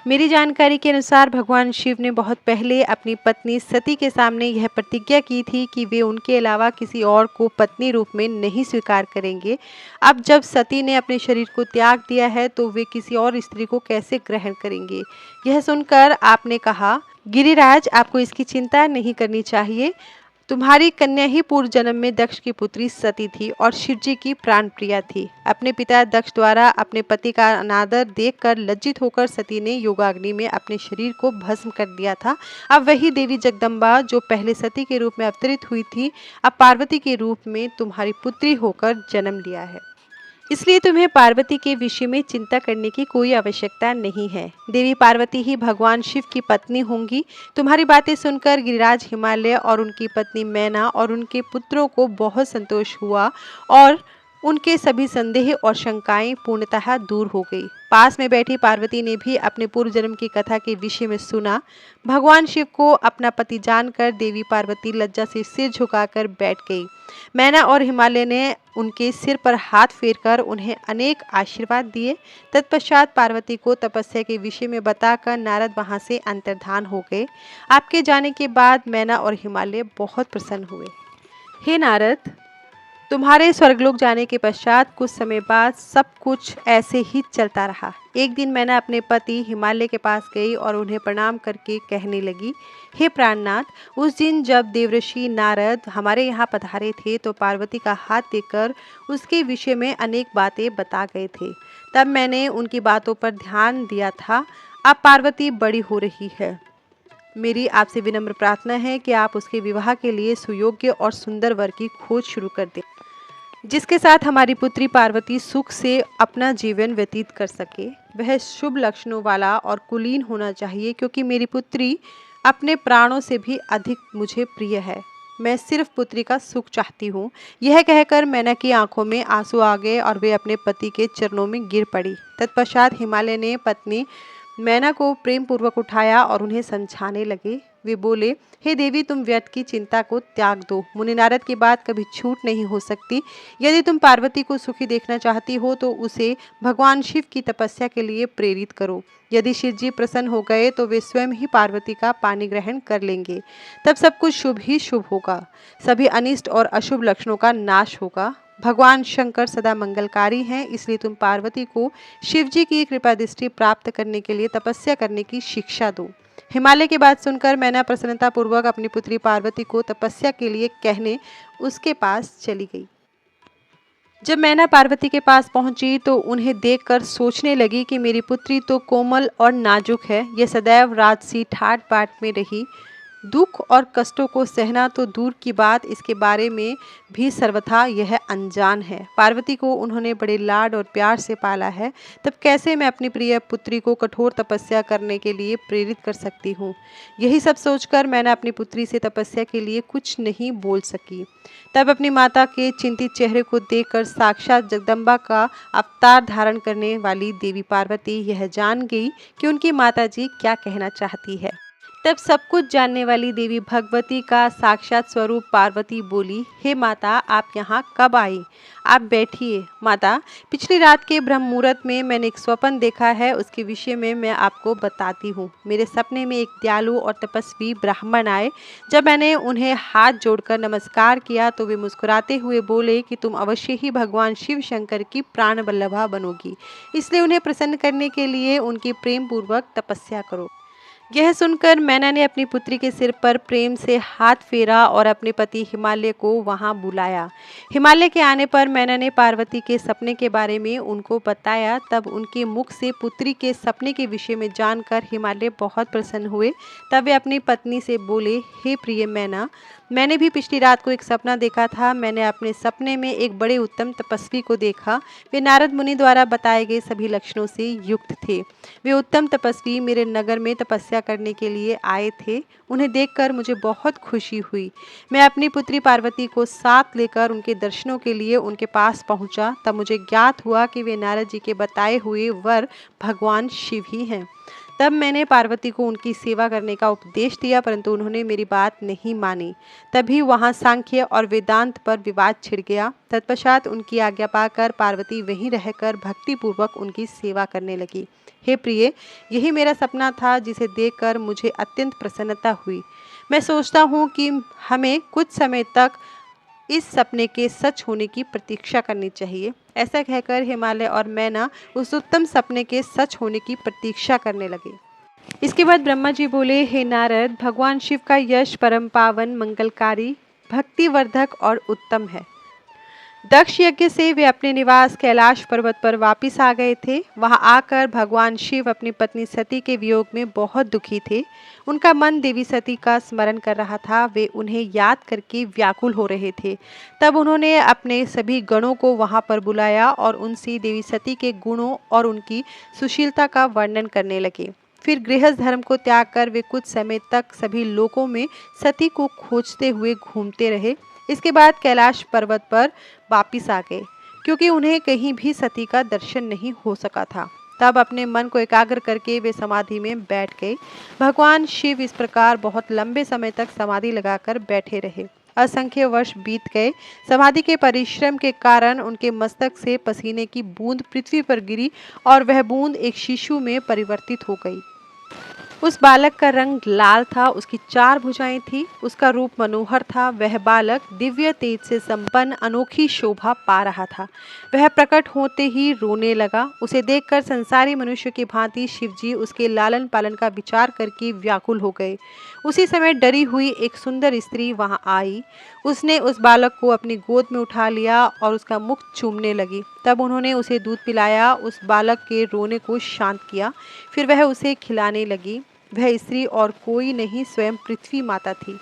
Speaker 1: मेरी जानकारी के अनुसार भगवान शिव ने बहुत पहले अपनी पत्नी सती के सामने यह प्रतिज्ञा की थी कि वे उनके अलावा किसी और को पत्नी रूप में नहीं स्वीकार करेंगे। अब जब सती ने अपने शरीर को त्याग दिया है तो वे किसी और स्त्री को कैसे ग्रहण करेंगे। यह सुनकर आपने कहा, गिरिराज, आपको इसकी चिंता नहीं करनी चाहिए। तुम्हारी कन्या ही पूर्व जन्म में दक्ष की पुत्री सती थी और शिवजी की प्राण प्रिया थी। अपने पिता दक्ष द्वारा अपने पति का अनादर देखकर लज्जित होकर सती ने योगाग्नि में अपने शरीर को भस्म कर दिया था। अब वही देवी जगदम्बा जो पहले सती के रूप में अवतरित हुई थी, अब पार्वती के रूप में तुम्हारी पुत्री होकर जन्म लिया है। इसलिए तुम्हें पार्वती के विषय में चिंता करने की कोई आवश्यकता नहीं है। देवी पार्वती ही भगवान शिव की पत्नी होंगी। तुम्हारी बातें सुनकर गिरिराज हिमालय और उनकी पत्नी मैना और उनके पुत्रों को बहुत संतोष हुआ और उनके सभी संदेह और शंकाएं पूर्णतः दूर हो गई। पास में बैठी पार्वती ने भी अपने पूर्व जन्म की कथा के विषय में सुना। भगवान शिव को अपना पति जानकर देवी पार्वती लज्जा से सिर झुकाकर बैठ गई। मैना और हिमालय ने उनके सिर पर हाथ फेरकर उन्हें अनेक आशीर्वाद दिए। तत्पश्चात पार्वती को तपस्या के विषय में बताकर नारद वहां से अंतर्धान हो गए। आपके जाने के बाद मैना और हिमालय बहुत प्रसन्न हुए। हे नारद, तुम्हारे स्वर्गलोक जाने के पश्चात कुछ समय बाद सब कुछ ऐसे ही चलता रहा। एक दिन मैंने अपने पति हिमालय के पास गई और उन्हें प्रणाम करके कहने लगी, हे प्राणनाथ, उस दिन जब देवऋषि नारद हमारे यहाँ पधारे थे तो पार्वती का हाथ देखकर उसके विषय में अनेक बातें बता गए थे। तब मैंने उनकी बातों पर ध्यान दिया था। अब पार्वती बड़ी हो रही है। मेरी आपसे विनम्र प्रार्थना है कि आप उसके विवाह के लिए सुयोग्य और सुंदर वर की खोज शुरू कर दें, जिसके साथ हमारी पुत्री पार्वती सुख से अपना जीवन व्यतीत कर सके। वह शुभ लक्षणों वाला और कुलीन होना चाहिए, क्योंकि मेरी पुत्री अपने प्राणों से भी अधिक मुझे प्रिय है। मैं सिर्फ पुत्री का सुख चाहती हूँ। यह कहकर मैना की आंखों में आंसू आ गए और वे अपने पति के चरणों में गिर पड़ी। तत्पश्चात हिमालय ने पत्नी मैना को प्रेम पूर्वक उठाया और उन्हें समझाने लगे। वे बोले, हे देवी, तुम व्यर्थ की चिंता को त्याग दो। मुनि नारद की बात कभी छूट नहीं हो सकती। यदि तुम पार्वती को सुखी देखना चाहती हो तो उसे भगवान शिव की तपस्या के लिए प्रेरित करो। यदि शिव जी प्रसन्न हो गए तो वे स्वयं ही पार्वती का पानी ग्रहण कर लेंगे। तब सब कुछ शुभ ही शुभ होगा। सभी अनिष्ट और अशुभ लक्षणों का नाश होगा। भगवान शंकर सदा मंगलकारी हैं, इसलिए तुम पार्वती को शिव जी की कृपा दृष्टि प्राप्त करने के लिए तपस्या करने की शिक्षा दो। हिमालय की बात सुनकर मैंने प्रसन्नता पूर्वक अपनी पुत्री पार्वती को तपस्या के लिए कहने उसके पास चली गई। जब मैना पार्वती के पास पहुंची तो उन्हें देखकर सोचने लगी कि मेरी पुत्री तो कोमल और नाजुक है। यह सदैव राजसी ठाट बाट में रही। दुख और कष्टों को सहना तो दूर की बात, इसके बारे में भी सर्वथा यह अनजान है। पार्वती को उन्होंने बड़े लाड और प्यार से पाला है, तब कैसे मैं अपनी प्रिय पुत्री को कठोर तपस्या करने के लिए प्रेरित कर सकती हूँ। यही सब सोचकर मैंने अपनी पुत्री से तपस्या के लिए कुछ नहीं बोल सकी। तब अपनी माता के चिंतित चेहरे को देखकर साक्षात जगदम्बा का अवतार धारण करने वाली देवी पार्वती यह जान गई कि उनकी माता जी क्या कहना चाहती है। तब सब कुछ जानने वाली देवी भगवती का साक्षात स्वरूप पार्वती बोली, हे माता, आप यहाँ कब आई? आप बैठिए। माता, पिछली रात के ब्रह्म मुहूर्त में मैंने एक स्वप्न देखा है, उसके विषय में मैं आपको बताती हूँ। मेरे सपने में एक दयालु और तपस्वी ब्राह्मण आए। जब मैंने उन्हें हाथ जोड़कर नमस्कार किया तो वे मुस्कुराते हुए बोले कि तुम अवश्य ही भगवान शिव शंकर की प्राण वल्लभा बनोगी, इसलिए उन्हें प्रसन्न करने के लिए उनकी प्रेम पूर्वक तपस्या करो। यह सुनकर मैना ने अपनी पुत्री के सिर पर प्रेम से हाथ फेरा और अपने पति हिमालय को वहां बुलाया। हिमालय के आने पर मैना ने पार्वती के सपने के बारे में उनको बताया। तब उनके मुख से पुत्री के सपने के विषय में जानकर हिमालय बहुत प्रसन्न हुए। तब वे अपनी पत्नी से बोले, हे प्रिय मैना, मैंने भी पिछली रात को एक सपना देखा था। मैंने अपने सपने में एक बड़े उत्तम तपस्वी को देखा। वे नारद मुनि द्वारा बताए गए सभी लक्षणों से युक्त थे। वे उत्तम तपस्वी मेरे नगर में तपस्या करने के लिए आए थे। उन्हें देखकर मुझे बहुत खुशी हुई। मैं अपनी पुत्री पार्वती को साथ लेकर उनके दर्शनों के लिए उनके पास पहुंचा। तब मुझे ज्ञात हुआ कि वे नारद जी के बताए हुए वर भगवान शिव ही हैं। तब मैंने पार्वती को उनकी सेवा करने का उपदेश दिया, परंतु उन्होंने मेरी बात नहीं मानी। तभी वहां सांख्य और वेदांत पर विवाद छिड़ गया। तत्पश्चात उनकी आज्ञा पाकर पार्वती वहीं रहकर भक्ति पूर्वक उनकी सेवा करने लगी। हे प्रिय, यही मेरा सपना था, जिसे देखकर मुझे अत्यंत प्रसन्नता हुई। मैं सोचता हूँ कि हमें कुछ समय तक इस सपने के सच होने की प्रतीक्षा करनी चाहिए। ऐसा कहकर हिमालय और मैना उस उत्तम सपने के सच होने की प्रतीक्षा करने लगे। इसके बाद ब्रह्मा जी बोले, हे नारद, भगवान शिव का यश परम पावन, मंगलकारी, भक्तिवर्धक और उत्तम है। दक्ष यज्ञ से वे अपने निवास कैलाश पर्वत पर वापिस आ गए थे। वहां आकर भगवान शिव अपनी पत्नी सती के वियोग में बहुत दुखी थे। उनका मन देवी सती का स्मरण कर रहा था। वे उन्हें याद करके व्याकुल हो रहे थे। तब उन्होंने अपने सभी गणों को वहां पर बुलाया और उनसे देवी सती के गुणों और उनकी सुशीलता का वर्णन करने लगे। फिर गृहस्थ धर्म को त्याग कर वे कुछ समय तक सभी लोकों में सती को खोजते हुए घूमते रहे। इसके बाद कैलाश पर्वत पर वापिस आ गए, क्योंकि उन्हें कहीं भी सती का दर्शन नहीं हो सका था। तब अपने मन को एकाग्र करके वे समाधि में बैठ गए। भगवान शिव इस प्रकार बहुत लंबे समय तक समाधि लगाकर बैठे रहे। असंख्य वर्ष बीत गए। समाधि के परिश्रम के कारण उनके मस्तक से पसीने की बूंद पृथ्वी पर गिरी और वह बूंद एक शिशु में परिवर्तित हो गई। उस बालक का रंग लाल था, उसकी 4 भुजाएं थी, उसका रूप मनोहर था। वह बालक दिव्य तेज से संपन्न अनोखी शोभा पा रहा था। वह प्रकट होते ही रोने लगा। उसे देखकर संसारी मनुष्य की भांति शिवजी उसके लालन पालन का विचार करके व्याकुल हो गए। उसी समय डरी हुई एक सुंदर स्त्री वहां आई। उसने उस बालक को अपनी गोद में उठा लिया और उसका मुख चूमने लगी। तब उन्होंने उसे दूध पिलाया, उस बालक के रोने को शांत किया। फिर वह उसे खिलाने लगी। वह स्त्री और कोई नहीं, स्वयं पृथ्वी माता थी।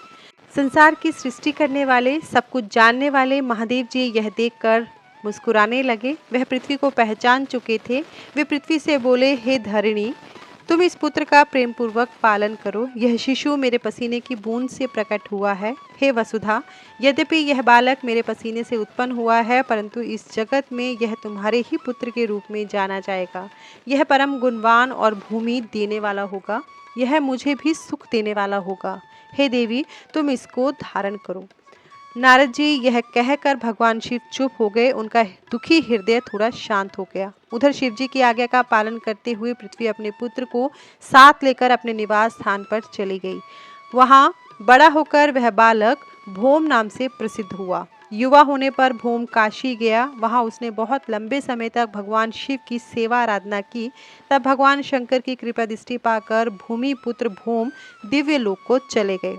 Speaker 1: संसार की सृष्टि करने वाले, सब कुछ जानने वाले महादेव जी यह देखकर मुस्कुराने लगे। वह पृथ्वी को पहचान चुके थे। वे पृथ्वी से बोले, हे धरणी, तुम इस पुत्र का प्रेम पूर्वक पालन करो। यह शिशु मेरे पसीने की बूंद से प्रकट हुआ है। हे वसुधा, यद्यपि यह बालक मेरे पसीने से उत्पन्न हुआ है, परंतु इस जगत में यह तुम्हारे ही पुत्र के रूप में जाना जाएगा। यह परम गुणवान और भूमि देने वाला होगा। यह मुझे भी सुख देने वाला होगा। हे देवी, तुम इसको धारण करो। नारद जी यह कहकर भगवान शिव चुप हो गए। उनका दुखी हृदय थोड़ा शांत हो गया। उधर शिव जी की आज्ञा का पालन करते हुए पृथ्वी अपने पुत्र को साथ लेकर अपने निवास स्थान पर चली गई। वहां बड़ा होकर वह बालक भोम नाम से प्रसिद्ध हुआ। युवा होने पर भोम काशी गया। वहां उसने बहुत लंबे समय तक भगवान शिव की सेवा आराधना की। तब भगवान शंकर की कृपा दृष्टि पाकर भूमि पुत्र भोम दिव्य लोक को चले गए।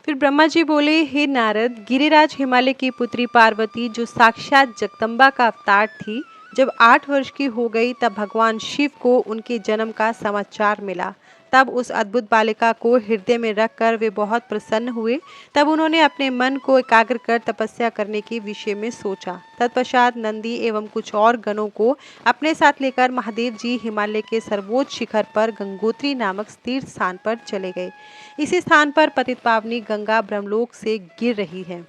Speaker 1: फिर ब्रह्मा जी बोले, हे नारद, गिरिराज हिमालय की पुत्री पार्वती, जो साक्षात जगदम्बा का अवतार थी, जब 8 वर्ष की हो गई तब भगवान शिव को उनके जन्म का समाचार मिला। तब उस अद्भुत बालिका को हृदय में रखकर वे बहुत प्रसन्न हुए। तब उन्होंने अपने मन को एकाग्र कर तपस्या करने के विषय में सोचा। तत्पश्चात नंदी एवं कुछ और गणों को अपने साथ लेकर महादेव जी हिमालय के सर्वोच्च शिखर पर गंगोत्री नामक तीर्थ स्थान पर चले गए। इसी स्थान पर पतित पावनी गंगा ब्रह्मलोक से गिर रही है।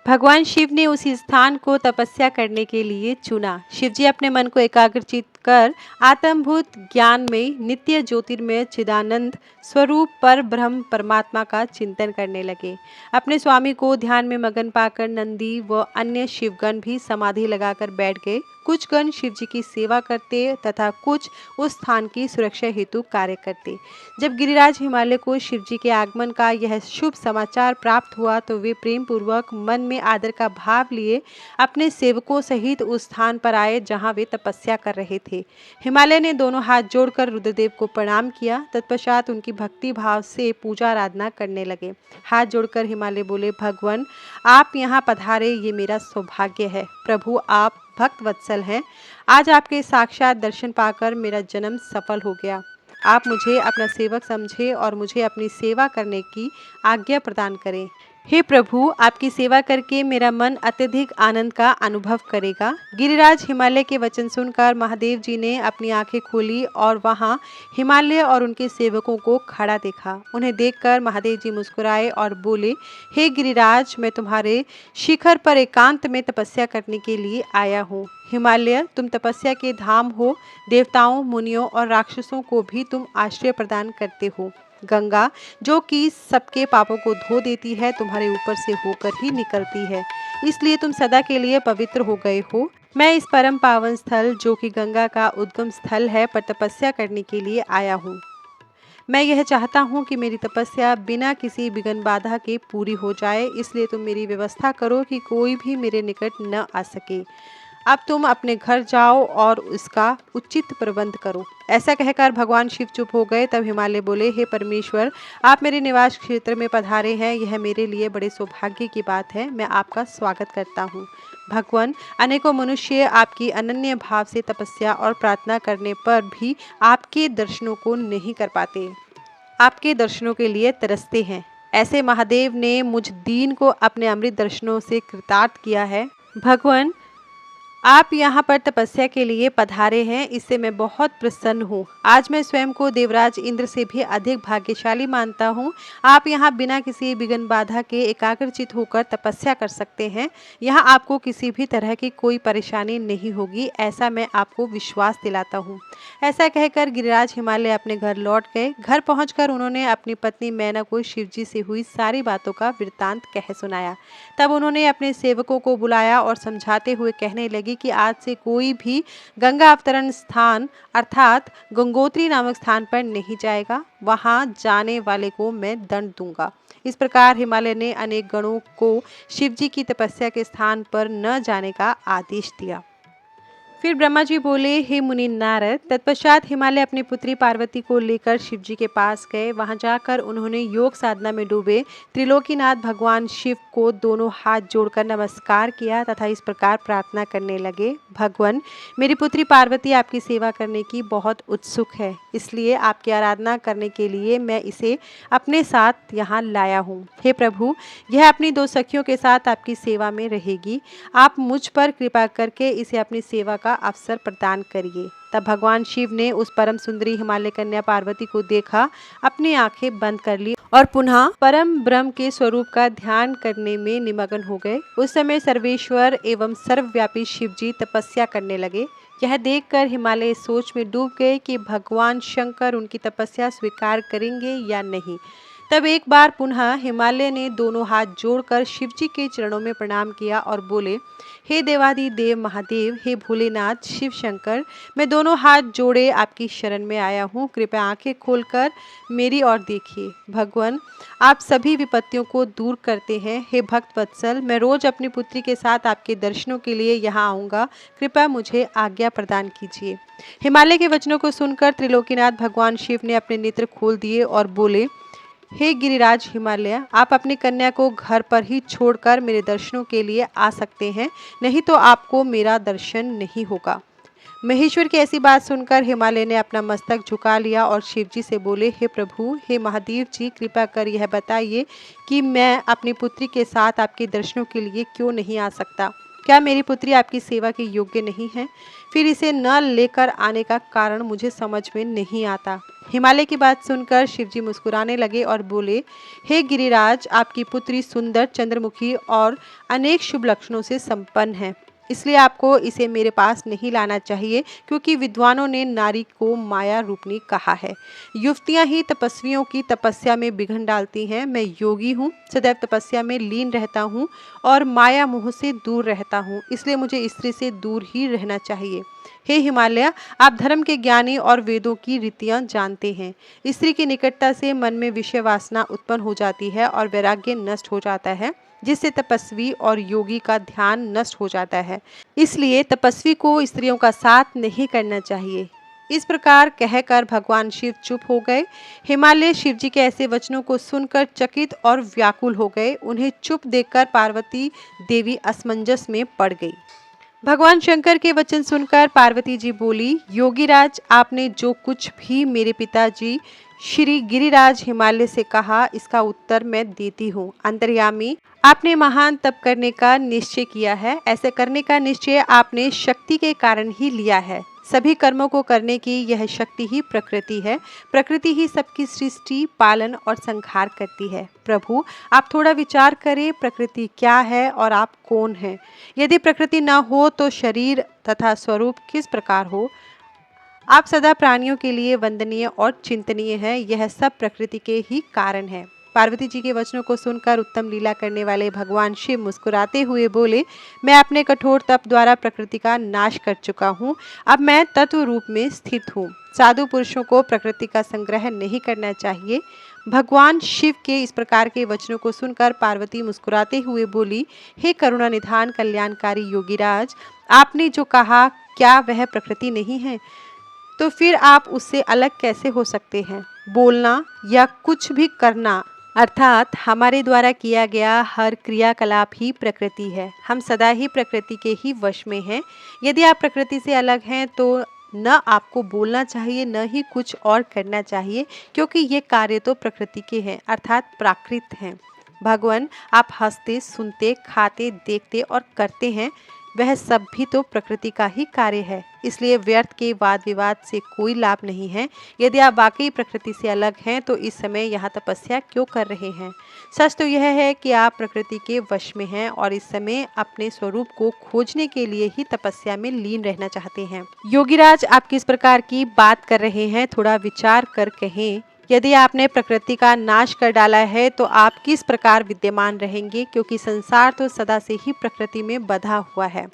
Speaker 1: भगवान शिव ने उसी स्थान को तपस्या करने के लिए चुना। शिवजी अपने मन को एकाग्रचित कर आत्मभूत ज्ञान में नित्य ज्योतिर्मय चिदानंद स्वरूप पर ब्रह्म परमात्मा का चिंतन करने लगे। अपने स्वामी को ध्यान में मगन पाकर नंदी व अन्य शिवगण भी समाधि लगाकर बैठ गए। कुछ गण शिवजी की सेवा करते तथा कुछ उस स्थान की सुरक्षा हेतु कार्य करते। जब गिरिराज हिमालय को शिवजी के आगमन का यह शुभ समाचार प्राप्त हुआ तो वे प्रेम पूर्वक मन में आदर का भाव लिए अपने सेवकों सहित उस स्थान पर आए जहां वे तपस्या कर रहे थे। हिमालय ने दोनों हाथ जोड़कर रुद्रदेव को प्रणाम किया। तत्पश्चात उनकी भक्ति भाव से पूजा आराधना करने लगे। हाथ जोड़कर हिमालय बोले, भगवान, आप यहाँ पधारे, ये मेरा सौभाग्य है। प्रभु, आप भक्त वत्सल हैं। आज आपके साक्षात दर्शन पाकर मेरा जन्म सफल हो गया। आप मुझे अपना सेवक समझे और मुझे अपनी सेवा करने की आज्ञा प्रदान करें। हे प्रभु, आपकी सेवा करके मेरा मन अत्यधिक आनंद का अनुभव करेगा। गिरिराज हिमालय के वचन सुनकर महादेव जी ने अपनी आंखें खोली और वहां हिमालय और उनके सेवकों को खड़ा देखा। उन्हें देखकर महादेव जी मुस्कुराए और बोले, हे गिरिराज, मैं तुम्हारे शिखर पर एकांत में तपस्या करने के लिए आया हूँ। हिमालय, तुम तपस्या के धाम हो। देवताओं, मुनियों और राक्षसों को भी तुम आश्रय प्रदान करते हो। गंगा, जो कि सबके पापों को धो देती है, तुम्हारे ऊपर से होकर ही निकलती है, इसलिए तुम सदा के लिए पवित्र हो गए हो। मैं इस परम पावन स्थल, जो कि गंगा का उद्गम स्थल है, पर तपस्या करने के लिए आया हूँ। मैं यह चाहता हूँ कि मेरी तपस्या बिना किसी विघ्न बाधा के पूरी हो जाए, इसलिए तुम मेरी व्यवस्था करो कि कोई भी मेरे निकट न आ सके। अब तुम अपने घर जाओ और उसका उचित प्रबंध करो। ऐसा कहकर भगवान शिव चुप हो गए। तब हिमालय बोले, हे परमेश्वर, आप मेरे निवास क्षेत्र में पधारे हैं, यह मेरे लिए बड़े सौभाग्य की बात है। मैं आपका स्वागत करता हूँ। भगवान, अनेकों मनुष्य आपकी अनन्य भाव से तपस्या और प्रार्थना करने पर भी आपके दर्शनों को नहीं कर पाते, आपके दर्शनों के लिए तरसते हैं। ऐसे महादेव ने मुझ दीन को अपने अमृत दर्शनों से कृतार्थ किया है। भगवान, आप यहाँ पर तपस्या के लिए पधारे हैं, इससे मैं बहुत प्रसन्न हूँ। आज मैं स्वयं को देवराज इंद्र से भी अधिक भाग्यशाली मानता हूँ। आप यहाँ बिना किसी विघ्न बाधा के एकाग्रचित होकर तपस्या कर सकते हैं। यहाँ आपको किसी भी तरह की कोई परेशानी नहीं होगी, ऐसा मैं आपको विश्वास दिलाता हूँ। ऐसा कहकर गिरिराज हिमालय अपने घर लौट गए। घर पहुंचकर उन्होंने अपनी पत्नी मैना को शिवजी से हुई सारी बातों का वृत्तांत कह सुनाया। तब उन्होंने अपने सेवकों को बुलाया और समझाते हुए कहने लगी कि आज से कोई भी गंगा अवतरण स्थान अर्थात गंगोत्री नामक स्थान पर नहीं जाएगा। वहां जाने वाले को मैं दंड दूंगा। इस प्रकार हिमालय ने अनेक गणों को शिवजी की तपस्या के स्थान पर न जाने का आदेश दिया। फिर ब्रह्मा जी बोले, हे मुनि नारद। तत्पश्चात हिमालय अपनी पुत्री पार्वती को लेकर शिवजी के पास गए। वहां जाकर उन्होंने योग साधना में डूबे त्रिलोकीनाथ भगवान शिव को दोनों हाथ जोड़कर नमस्कार किया तथा इस प्रकार प्रार्थना करने लगे, भगवान, मेरी पुत्री पार्वती आपकी सेवा करने की बहुत उत्सुक है, इसलिए आपकी आराधना करने के लिए मैं इसे अपने साथ यहाँ लाया हूँ। हे प्रभु, यह अपनी दो सखियों के साथ आपकी सेवा में रहेगी। आप मुझ पर कृपा करके इसे अपनी सेवा का अवसर प्रदान करिए। तब भगवान शिव ने उस परम सुंदरी हिमालय कन्या पार्वती को देखा, अपनी आंखें बंद कर ली और पुनः परम ब्रह्म के स्वरूप का ध्यान करने में निमग्न हो गए। उस समय सर्वेश्वर एवं सर्वव्यापी शिवजी तपस्या करने लगे। यह देखकर हिमालय सोच में डूब गए कि भगवान शंकर उनकी तपस्या स्वीकार करेंगे या नहीं। तब एक बार पुनः हिमालय ने दोनों हाथ जोड़कर शिवजी के चरणों में प्रणाम किया और बोले, हे देवादिदेव महादेव, हे भोलेनाथ शिव शंकर, मैं दोनों हाथ जोड़े आपकी शरण में आया हूँ। कृपया आंखें खोलकर मेरी ओर देखिए। भगवान, आप सभी विपत्तियों को दूर करते हैं। हे भक्त वत्सल, मैं रोज अपनी पुत्री के साथ आपके दर्शनों के लिए यहाँ आऊँगा। कृपया मुझे आज्ञा प्रदान कीजिए। हिमालय के वचनों को सुनकर त्रिलोकीनाथ भगवान शिव ने अपने नेत्र खोल दिए और बोले, हे गिरिराज हिमालय, आप अपनी कन्या को घर पर ही छोड़कर मेरे दर्शनों के लिए आ सकते हैं, नहीं तो आपको मेरा दर्शन नहीं होगा। महेश्वर की ऐसी बात सुनकर हिमालय ने अपना मस्तक झुका लिया और शिवजी से बोले, हे प्रभु, हे महादेव जी, कृपा कर यह बताइए कि मैं अपनी पुत्री के साथ आपके दर्शनों के लिए क्यों नहीं आ सकता। क्या मेरी पुत्री आपकी सेवा के योग्य नहीं है? फिर इसे न लेकर आने का कारण मुझे समझ में नहीं आता। हिमालय की बात सुनकर शिवजी मुस्कुराने लगे और बोले, हे गिरिराज, आपकी पुत्री सुंदर, चंद्रमुखी और अनेक शुभ लक्षणों से संपन्न है, इसलिए आपको इसे मेरे पास नहीं लाना चाहिए, क्योंकि विद्वानों ने नारी को माया रूपनी कहा है। युवतियां ही तपस्वियों की तपस्या में विघ्न डालती हैं। मैं योगी हूँ, सदैव तपस्या में लीन रहता हूँ और माया मोह से दूर रहता हूँ, इसलिए मुझे स्त्री से दूर ही रहना चाहिए। हे हिमालय, आप धर्म के ज्ञानी और वेदों की रीतियां जानते हैं। स्त्री की निकटता से मन में विषय वासना उत्पन्न हो जाती है और वैराग्य नष्ट हो जाता है, जिससे तपस्वी और योगी का ध्यान नष्ट हो जाता है। इसलिए तपस्वी को स्त्रियों का साथ नहीं करना चाहिए। इस प्रकार कहकर भगवान शिव चुप हो गए। हिमालय शिवजी के ऐसे वचनों को सुनकर चकित और व्याकुल हो गए। उन्हें चुप देखकर पार्वती देवी असमंजस में पड़ गई। भगवान शंकर के वचन सुनकर पार्वती जी बोली, योगीराज, आपने जो कुछ भी मेरे पिताजी श्री गिरिराज हिमालय से कहा, इसका उत्तर मैं देती हूँ। अंतर्यामी, आपने महान तप करने का निश्चय किया है। ऐसे करने का निश्चय आपने शक्ति के कारण ही लिया है। सभी कर्मों को करने की यह शक्ति ही प्रकृति है। प्रकृति ही सबकी सृष्टि, पालन और संहार करती है। प्रभु, आप थोड़ा विचार करें, प्रकृति क्या है और आप कौन हैं? यदि प्रकृति न हो तो शरीर तथा स्वरूप किस प्रकार हो? आप सदा प्राणियों के लिए वंदनीय और चिंतनीय हैं। यह सब प्रकृति के ही कारण है। पार्वती जी के वचनों को सुनकर उत्तम लीला करने वाले भगवान शिव मुस्कुराते हुए बोले, मैं अपने कठोर तप द्वारा प्रकृति का नाश कर चुका हूँ। अब मैं तत्व रूप में स्थित हूँ। साधु पुरुषों को प्रकृति का संग्रह नहीं करना चाहिए। भगवान शिव के इस प्रकार के वचनों को सुनकर पार्वती मुस्कुराते हुए बोली, हे करुणा निधान कल्याणकारी योगीराज, आपने जो कहा क्या वह प्रकृति नहीं है? तो फिर आप उससे अलग कैसे हो सकते हैं? बोलना या कुछ भी करना अर्थात हमारे द्वारा किया गया हर क्रियाकलाप ही प्रकृति है। हम सदा ही प्रकृति के ही वश में हैं। यदि आप प्रकृति से अलग हैं तो न आपको बोलना चाहिए न ही कुछ और करना चाहिए, क्योंकि ये कार्य तो प्रकृति के हैं अर्थात प्राकृत हैं। भगवान, आप हंसते, सुनते, खाते, देखते और करते हैं, वह सब भी तो प्रकृति का ही कार्य है। इसलिए व्यर्थ के वाद विवाद से कोई लाभ नहीं है। यदि आप वाकई प्रकृति से अलग हैं तो इस समय यहाँ तपस्या क्यों कर रहे हैं? सच तो यह है कि आप प्रकृति के वश में हैं और इस समय अपने स्वरूप को खोजने के लिए ही तपस्या में लीन रहना चाहते हैं। योगीराज, आप किस प्रकार की बात कर रहे हैं? थोड़ा विचार कर कहें। यदि आपने प्रकृति का नाश कर डाला है तो आप किस प्रकार विद्यमान रहेंगे, क्योंकि संसार तो सदा से ही प्रकृति में बंधा हुआ है।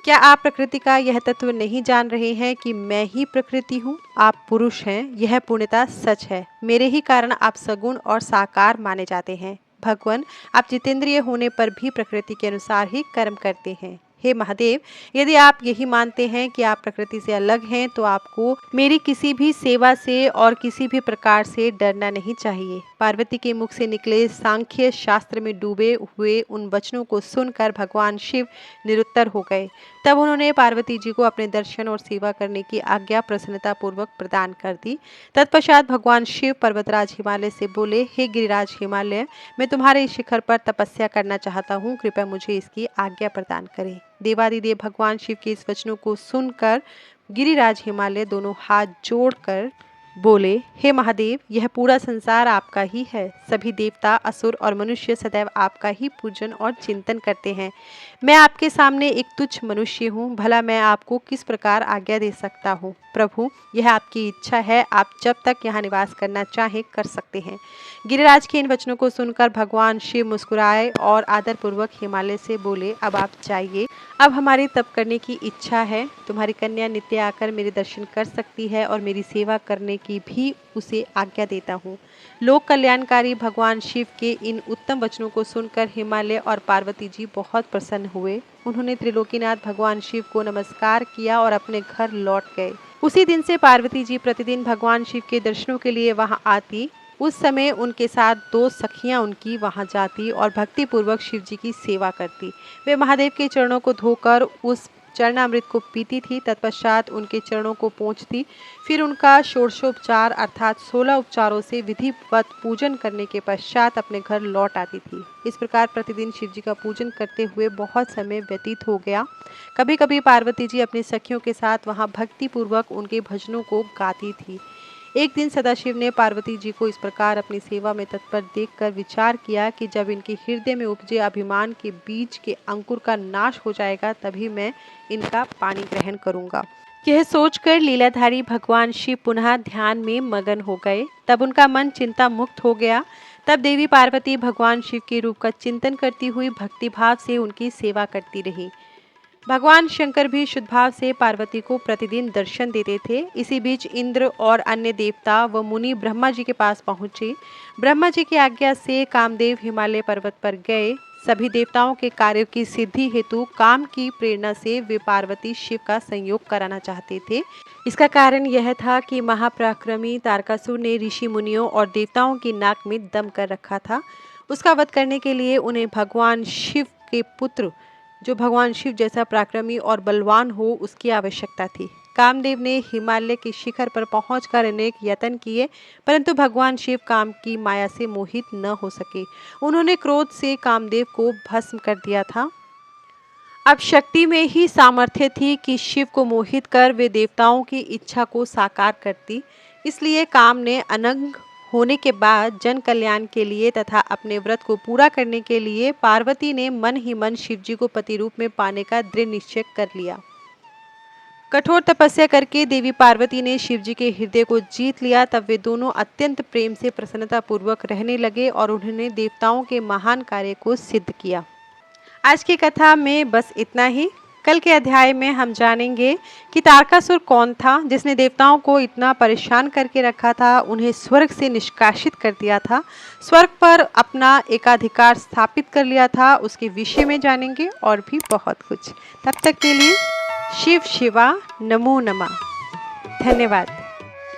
Speaker 1: क्या आप प्रकृति का यह तत्व नहीं जान रहे हैं कि मैं ही प्रकृति हूँ? आप पुरुष हैं, यह पूर्णतः सच है। मेरे ही कारण आप सगुण और साकार माने जाते हैं। भगवान, आप जितेंद्रिय होने पर भी प्रकृति के अनुसार ही कर्म करते हैं। हे महादेव, यदि आप यही मानते हैं कि आप प्रकृति से अलग हैं तो आपको मेरी किसी भी सेवा से और किसी भी प्रकार से डरना नहीं चाहिए। पार्वती के मुख से निकले सांख्य शास्त्र में डूबे हुए उन वचनों को सुनकर भगवान शिव निरुत्तर हो गए। तब उन्होंने पार्वती जी को अपने दर्शन और सेवा करने की आज्ञा प्रसन्नता पूर्वक प्रदान कर दी। तत्पश्चात भगवान शिव पर्वतराज हिमालय से बोले, हे गिरिराज हिमालय, मैं तुम्हारे इस शिखर पर तपस्या करना चाहता हूँ, कृपया मुझे इसकी आज्ञा प्रदान करें। देवादिदेव भगवान शिव के इस वचनों को सुनकर गिरिराज हिमालय दोनों हाथ जोड़कर बोले, हे महादेव, यह पूरा संसार आपका ही है। सभी देवता, असुर और मनुष्य सदैव आपका ही पूजन और चिंतन करते हैं। मैं आपके सामने एक तुच्छ मनुष्य हूँ, भला मैं आपको किस प्रकार आज्ञा दे सकता हूँ? प्रभु, यह आपकी इच्छा है, आप जब तक यहाँ निवास करना चाहें कर सकते हैं। गिरिराज के इन वचनों को सुनकर भगवान शिव मुस्कुराए और आदरपूर्वक हिमालय से बोले, अब आप जाइए। अब हमारी तप करने की इच्छा है। तुम्हारी कन्या नित्य आकर मेरे दर्शन कर सकती है और मेरी सेवा करने की भी उसे आज्ञा देता हूँ। लोक कल्याणकारी भगवान शिव के इन उत्तम वचनों को सुनकर हिमालय और पार्वती जी बहुत प्रसन्न हुए। उन्होंने त्रिलोकीनाथ भगवान शिव को नमस्कार किया और अपने घर लौट गए। उसी दिन से पार्वती जी प्रतिदिन भगवान शिव के दर्शनों के लिए वहां आती। उस समय उनके साथ 2 सखियां उनकी वहां जाती और भक्ति पूर्वक शिव जी की सेवा करती। वे महादेव के चरणों को धोकर उस चरणामृत को पीती थी। तत्पश्चात उनके चरणों को पोंछती, फिर उनका षोडशोपचार अर्थात 16 उपचारों से विधिवत पूजन करने के पश्चात अपने घर लौट आती थी। इस प्रकार प्रतिदिन शिव जी का पूजन करते हुए बहुत समय व्यतीत हो गया। कभी कभी पार्वती जी अपनी सखियों के साथ वहां भक्ति पूर्वक उनके भजनों को गाती थी। एक दिन सदाशिव ने पार्वती जी को इस प्रकार अपनी सेवा में तत्पर देखकर विचार किया कि जब इनके हृदय में उपजे अभिमान के बीज के अंकुर का नाश हो जाएगा तभी मैं इनका पानी ग्रहण करूंगा। यह सोचकर लीलाधारी भगवान शिव पुनः ध्यान में मगन हो गए। तब उनका मन चिंता मुक्त हो गया। तब देवी पार्वती भगवान शिव के रूप का चिंतन करती हुई भक्तिभाव से उनकी सेवा करती रही। भगवान शंकर भी शुद्ध भाव से पार्वती को प्रतिदिन दर्शन देते थे। इसी बीच इंद्र और अन्य देवता व मुनि ब्रह्मा जी के पास पहुंचे। ब्रह्मा जी की आज्ञा से कामदेव हिमालय पर्वत पर गए। सभी देवताओं के कार्यों की सिद्धि हेतु काम की प्रेरणा से वे पार्वती शिव का संयोग कराना चाहते थे। इसका कारण यह था कि महापराक्रमी तारकासुर ने ऋषि मुनियों और देवताओं की नाक में दम कर रखा था। उसका वध करने के लिए उन्हें भगवान शिव के पुत्र, जो भगवान शिव जैसा पराक्रमी और बलवान हो, उसकी आवश्यकता थी। कामदेव ने हिमालय के शिखर पर पहुंचकर अनेक यत्न किए, परंतु भगवान शिव काम की माया से मोहित न हो सके। उन्होंने क्रोध से कामदेव को भस्म कर दिया था। अब शक्ति में ही सामर्थ्य थी कि शिव को मोहित कर वे देवताओं की इच्छा को साकार करती। इसलिए काम ने अनंग होने के बाद जन कल्याण के लिए तथा अपने व्रत को पूरा करने के लिए पार्वती ने मन ही मन शिव जी को पति रूप में पाने का दृढ़ निश्चय कर लिया। कठोर तपस्या करके देवी पार्वती ने शिव जी के हृदय को जीत लिया। तब वे दोनों अत्यंत प्रेम से प्रसन्नता पूर्वक रहने लगे और उन्होंने देवताओं के महान कार्य को सिद्ध किया। आज की कथा में बस इतना ही। कल के अध्याय में हम जानेंगे कि तारकासुर कौन था जिसने देवताओं को इतना परेशान करके रखा था, उन्हें स्वर्ग से निष्कासित कर दिया था, स्वर्ग पर अपना एकाधिकार स्थापित कर लिया था। उसके विषय में जानेंगे और भी बहुत कुछ। तब तक के लिए शिव शिवा नमो नमः। धन्यवाद।